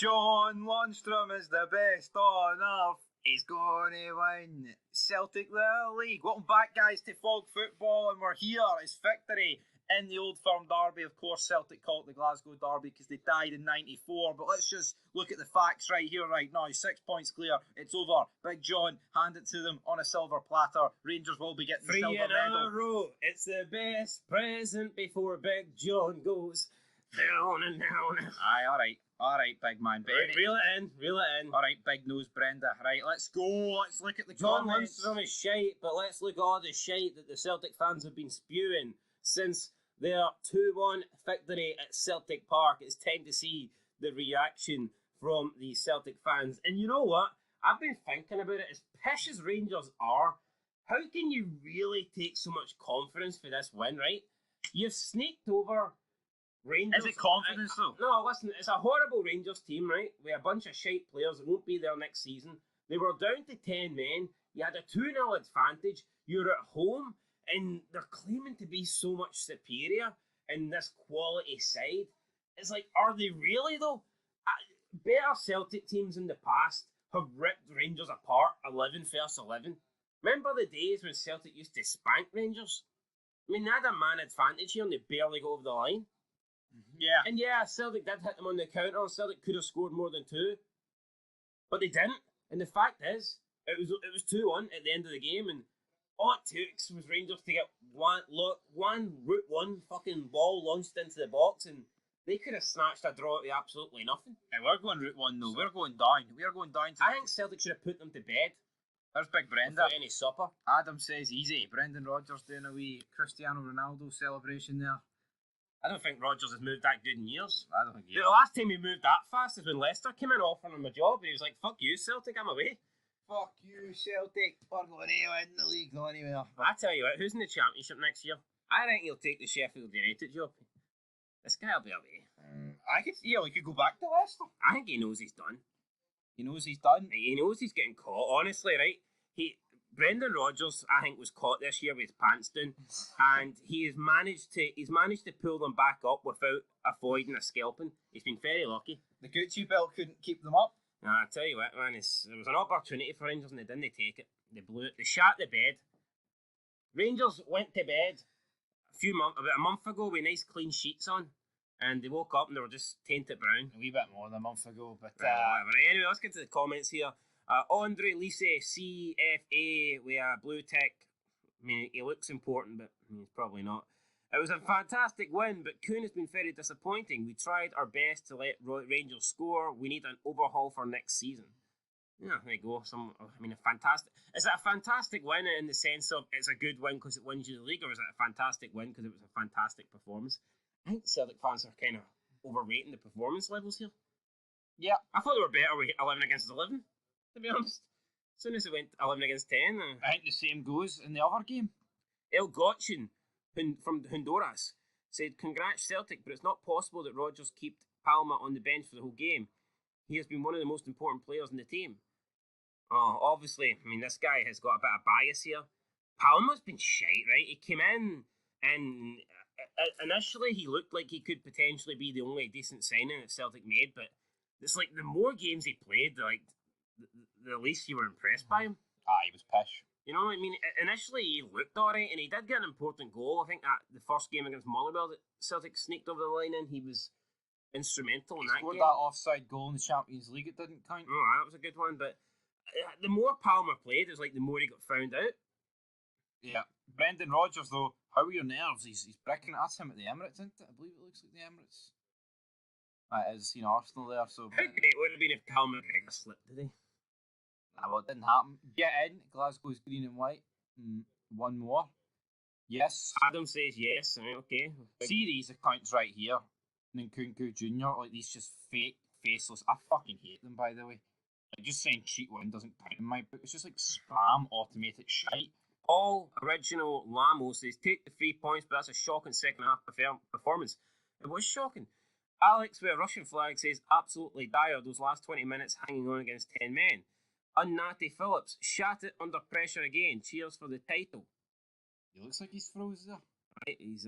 John Lundstrom is the best on earth. He's going to win Celtic the league. Welcome back, guys, to Fog Football, and we're here. It's victory in the Old Firm derby. Of course, Celtic called it the Glasgow derby because they died in '94. But let's just look at the facts right here, right now. 6 points clear. It's over. Big John, hand it to them on a silver platter. Rangers will be getting the silver medal. 3 in a row. It's the best present before Big John goes down and down. Aye, all right, big man. Reel it in. All right, big nose Brenda. Right, let's go. Let's look at the John comments. Lundstrom is shite, but let's look at all the shite that the Celtic fans have been spewing since their 2-1 victory at Celtic Park. It's time to see the reaction from the Celtic fans. And you know what? I've been thinking about it. As pish as Rangers are, how can you really take so much confidence for this win, right? You've sneaked over Rangers. Is it confidence, though? No, listen, it's a horrible Rangers team, right? With a bunch of shite players that won't be there next season. They were down to 10 men. You had a 2-0 advantage. You're at home, and they're claiming to be so much superior in this quality side. It's like, are they really, though? Better Celtic teams in the past have ripped Rangers apart 11 versus 11. Remember the days when Celtic used to spank Rangers? I mean, they had a man advantage here and they barely got over the line. Yeah. And yeah, Celtic did hit them on the counter. Celtic could have scored more than 2. But they didn't. And the fact is, it was 2-1 at the end of the game, and all it took was Rangers to get one Route 1 fucking ball launched into the box, and they could have snatched a draw with absolutely nothing. Hey, we're going Route 1 though. We're going down. We're going down to... I think Celtic should have put them to bed. There's Big Brenda. Without any supper. Adam says easy. Brendan Rodgers doing a wee Cristiano Ronaldo celebration there. I don't think Rodgers has moved that good in years. I don't think he The last time he moved that fast is when Leicester came in offering him a job, and he was like, fuck you, Celtic, I'm away. Fuck you, Celtic. We're going to win the league, go anywhere. I tell you what, who's in the Championship next year? I think he'll take the Sheffield United job. This guy will be away. He could go back to Leicester. I think he knows he's done. He knows he's done. He knows he's getting caught, honestly, right? Brendan Rodgers, I think, was caught this year with his pants down, and he's managed to pull them back up without avoiding a scalping. He's been very lucky. The Gucci belt couldn't keep them up. I tell you what, man, there was an opportunity for Rangers and they didn't take it. They blew it. They shat the bed. Rangers went to bed about a month ago with nice clean sheets on, and they woke up and they were just tainted brown. A wee bit more than a month ago, but anyway, let's get to the comments here. Andre Lise CFA with a blue tick. I mean, he looks important, but he's probably not. It was a fantastic win, but Kuhn has been very disappointing. We tried our best to let Rangers score. We need an overhaul for next season. Yeah, there you go. Is it a fantastic win in the sense of it's a good win because it wins you the league, or is it a fantastic win because it was a fantastic performance? I think Celtic fans are kind of overrating the performance levels here. Yeah. I thought they were better with 11 against 11. To be honest, as soon as it went 11 against 10, I think the same goes in the other game. El Gotchin from Honduras said, "Congrats Celtic, but it's not possible that Rodgers kept Palma on the bench for the whole game. He has been one of the most important players in the team." Oh, obviously, I mean, this guy has got a bit of bias here. Palma's been shite, right? He came in and initially he looked like he could potentially be the only decent signing that Celtic made, but it's like the more games he played, the least you were impressed by him. He was pish. You know what I mean? Initially, he looked alright, and he did get an important goal. I think that the first game against Motherwell that Celtic sneaked over the line in, he was instrumental in that game. He scored that offside goal in the Champions League, it didn't count. Oh, that was a good one, but the more Palmer played, it was like the more he got found out. Yeah. Brendan Rodgers, though, how are your nerves? He's bricking at him at the Emirates, isn't it? I believe it looks like the Emirates. That is, Arsenal there, so... How great would it have been if Palmer slipped today? Well, it didn't happen. Get in. Glasgow's green and white. One more. Yes. Adam says yes. Okay. See these accounts right here. Nkunku Jr. Like these just fake, faceless. I fucking hate them, by the way. Like just saying cheat win doesn't count in my book. It's just like spam automated shite. All original Lamo says take the 3 points, but that's a shocking second half performance. It was shocking. Alex with a Russian flag says absolutely dire those last 20 minutes hanging on against 10 men. Unnatty Phillips, shat it under pressure again. Cheers for the title. He looks like he's froze there. Right, he's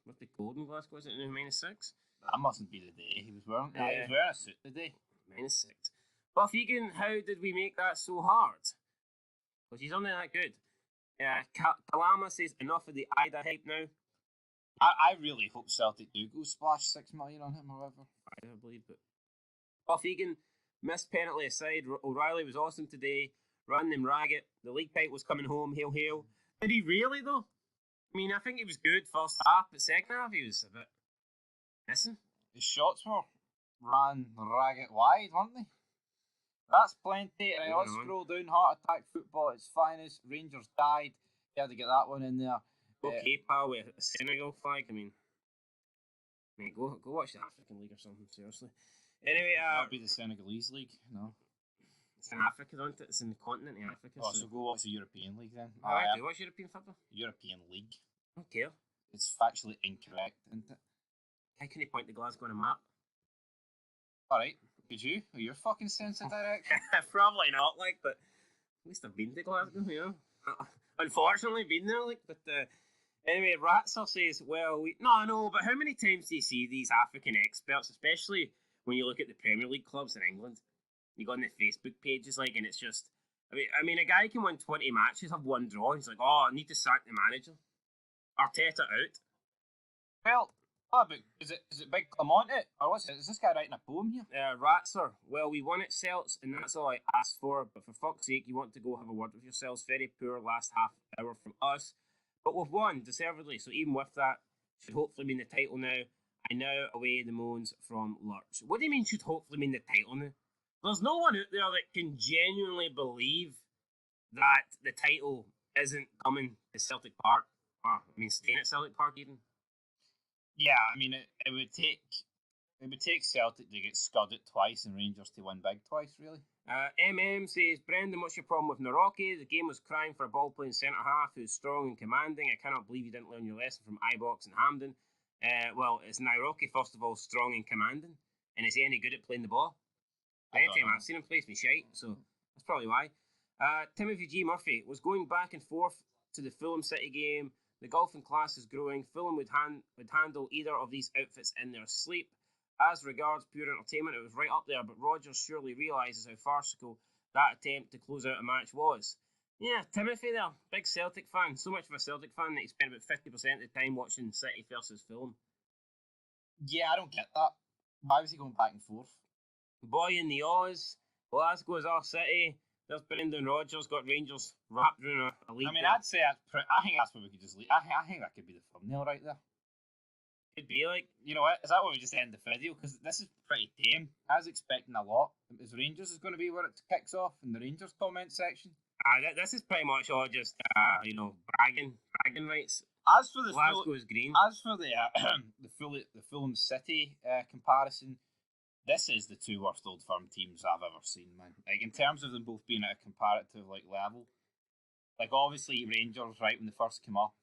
what's the code in Glasgow? Is it -6? That mustn't be the day he was wearing. He was wearing a suit today. -6. Buff Egan, how did we make that so hard? Because he's only that good. Kalama says enough of the Ida hype now. I really hope Celtic do go splash 6 million on him or whatever. I believe, but Buff Egan, missed penalty aside, O'Reilly was awesome today. Ran them ragged. The league pipe was coming home. Hail, hail. Did he really though? I mean, I think he was good first half, but second half he was a bit missing. His shots were ran ragged wide, weren't they? That's plenty. Right, let's scroll down. Heart attack football at its finest. Rangers died. You had to get that one in there. Okay, pal, with a Senegal flag. I mean, mate, go watch the African League or something. Seriously. Anyway, that'll be the Senegalese League. No, it's in Africa, isn't it? It's in the continent of Africa. Oh, so go watch the European League then. Oh, I do watch European football. European League. I don't care. It's factually incorrect, isn't it? How can you point to Glasgow on a map? Alright, could you? Are your fucking sense of direction? Probably not, like, but at least I've been to Glasgow, you know. Unfortunately, been there, like, but anyway, Ratzer says, well, no, but how many times do you see these African experts, especially when you look at the Premier League clubs in England? You go on the Facebook pages, like, and it's just, I mean, a guy can win 20 matches, have one draw, he's like, oh, I need to sack the manager. Arteta out. Well, but is it Big Clemente? Or what's it? Is this guy writing a poem here? Ratzer, well, we won at Celts, and that's all I asked for, but for fuck's sake, you want to go have a word with yourselves. Very poor last half hour from us. But we've won, deservedly, so even with that, should hopefully mean the title now. I now away the moans from Lurch. What do you mean should hopefully mean the title now? There's no one out there that can genuinely believe that the title isn't coming to Celtic Park. I mean, staying at Celtic Park even. Yeah, I mean, it would take Celtic to get scudded twice and Rangers to win big twice, really. MM says, Brendan, what's your problem with Naroki? The game was crying for a ball-playing centre-half who's strong and commanding. I cannot believe you didn't learn your lesson from iBox and Hampden. Well, is Naroki, first of all, strong and commanding? And is he any good at playing the ball? Anytime I've seen him play, he's been shite, so that's probably why. Timothy G. Murphy was going back and forth to the Fulham City game. The golfing class is growing. Fulham would handle either of these outfits in their sleep. As regards pure entertainment, it was right up there, but Rodgers surely realises how farcical that attempt to close out a match was. Yeah, Timothy there, big Celtic fan. So much of a Celtic fan that he spent about 50% of the time watching City versus Fulham. Yeah, I don't get that. Why was he going back and forth? Boy in the Oz, Glasgow is our city. There's Brendan Rodgers, got Rangers wrapped around a league. I mean, I'd say I think that's what we could just leave. I think that could be the thumbnail right there. Could be like, you know what? Is that what we just end the video? Because this is pretty tame. I was expecting a lot. Is Rangers is going to be where it kicks off in the Rangers comment section? This is pretty much all just bragging rights. As for the Glasgow's green. As for the Fulham City comparison, this is the two worst Old Firm teams I've ever seen, man. Like, in terms of them both being at a comparative level, like obviously Rangers, right, when they first came up,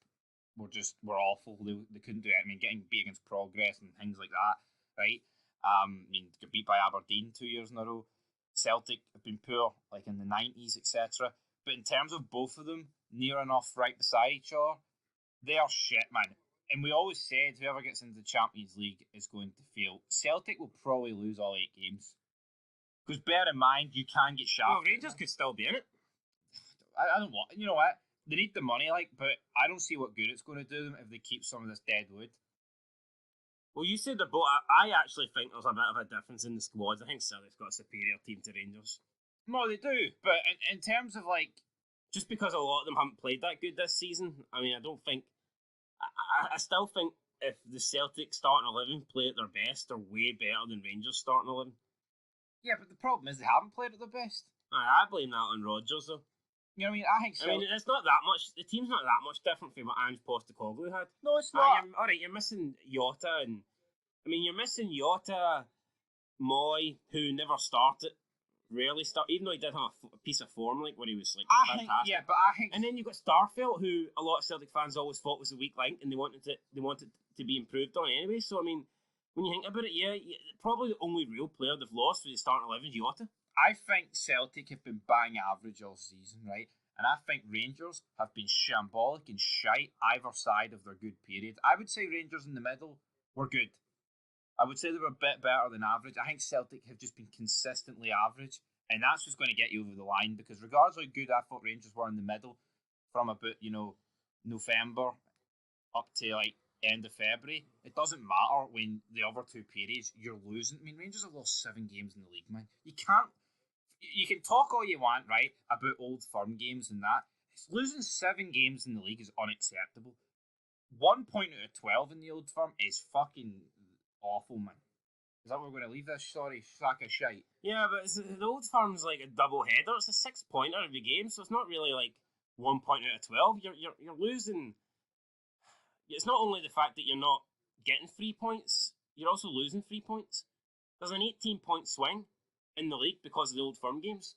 were awful. They couldn't do it. I mean, getting beat against Progress and things like that, right? I mean, got beat by Aberdeen 2 years in a row. Celtic have been poor, like in the 90s, etc. But in terms of both of them, near enough right beside each other, they are shit, man. And we always said whoever gets into the Champions League is going to fail. Celtic will probably lose all 8 games. Because bear in mind, you can get shafted. Well, Rangers could still be in it. I don't want. You know what? They need the money, but I don't see what good it's going to do them if they keep some of this dead wood. Well, you said they're both. I actually think there's a bit of a difference in the squads. I think Celtic's got a superior team to Rangers. No, they do. But in terms of just because a lot of them haven't played that good this season, I mean, I don't think. I still think if the Celtic starting 11 play at their best, they're way better than Rangers starting 11. Yeah, but the problem is they haven't played at their best. I blame that on Rodgers, though. You know what I mean? I think Celtic... I mean, it's not that much. The team's not that much different from what Ange Postecoglou had. No, it's not. Alright, you're missing Jota, and I mean, you're missing Jota, Moy, who never started. Rarely start, even though he did have a piece of form where he was fantastic. I think. And then you got Starfelt, who a lot of Celtic fans always thought was a weak link, and they wanted to be improved on anyway. So I mean, when you think about it, yeah, probably the only real player they've lost for the starting 11 is Jota. I think Celtic have been bang average all season, right? And I think Rangers have been shambolic and shite either side of their good period. I would say Rangers in the middle were good. I would say they were a bit better than average. I think Celtic have just been consistently average, and that's what's going to get you over the line, because regardless of how good I thought Rangers were in the middle, from about, November up to like end of February, it doesn't matter when the other two periods you're losing. I mean, Rangers have lost 7 games in the league, man. You can talk all you want, right, about Old Firm games and that. Losing 7 games in the league is unacceptable. 1 point out of 12 in the Old Firm is fucking awful, man. Is that where we're going to leave this? Sorry, sack of shite. Yeah, but the Old Firm's like a double header. It's a 6-pointer every game, so it's not really like 1 point out of 12. You're losing. It's not only the fact that you're not getting 3 points, you're also losing 3 points. There's an 18-point swing in the league because of the Old Firm games.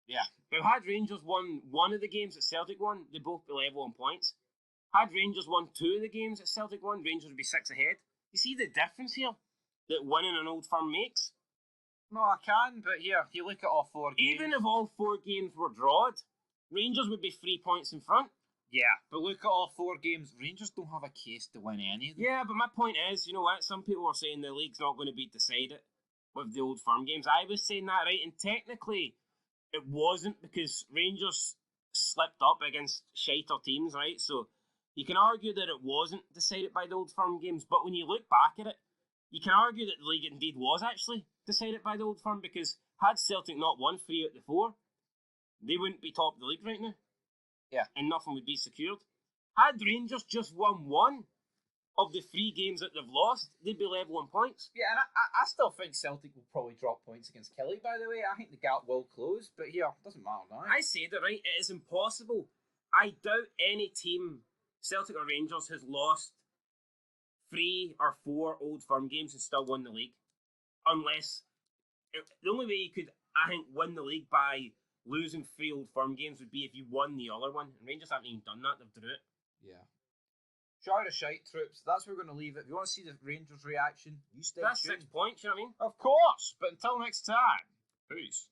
Yeah. Now, had Rangers won one of the games that Celtic won, they'd both be level on points. Had Rangers won 2 of the games that Celtic won, Rangers would be 6 ahead. You see the difference here that winning an Old Firm makes? No, I can, but here, you look at all 4 games. Even if all 4 games were drawed, Rangers would be 3 points in front. Yeah, but look at all 4 games. Rangers don't have a case to win any of them. Yeah, but my point is, you know what? Some people are saying the league's not going to be decided with the Old Firm games. I was saying that, right? And technically, it wasn't, because Rangers slipped up against shiter teams, right? So you can argue that it wasn't decided by the Old Firm games, but when you look back at it, you can argue that the league indeed was actually decided by the Old Firm, because had Celtic not won 3 out of the 4, they wouldn't be top of the league right now. Yeah. And nothing would be secured. Had Rangers just won 1 of the 3 games that they've lost, they'd be level on points. Yeah, and I still think Celtic will probably drop points against Killie, by the way. I think the gap will close, but here, it doesn't matter now. I said it, right? It is impossible. I doubt any team, Celtic or Rangers, has lost 3 or 4 Old Firm games and still won the league. Unless, the only way you could, I think, win the league by losing 3 Old Firm games would be if you won the other one. And Rangers haven't even done that, they've drew it. Yeah. Shout out shite troops. That's where we're going to leave it. If you want to see the Rangers reaction, you stay tuned. That's 6 points, you know what I mean? Of course, but until next time, peace.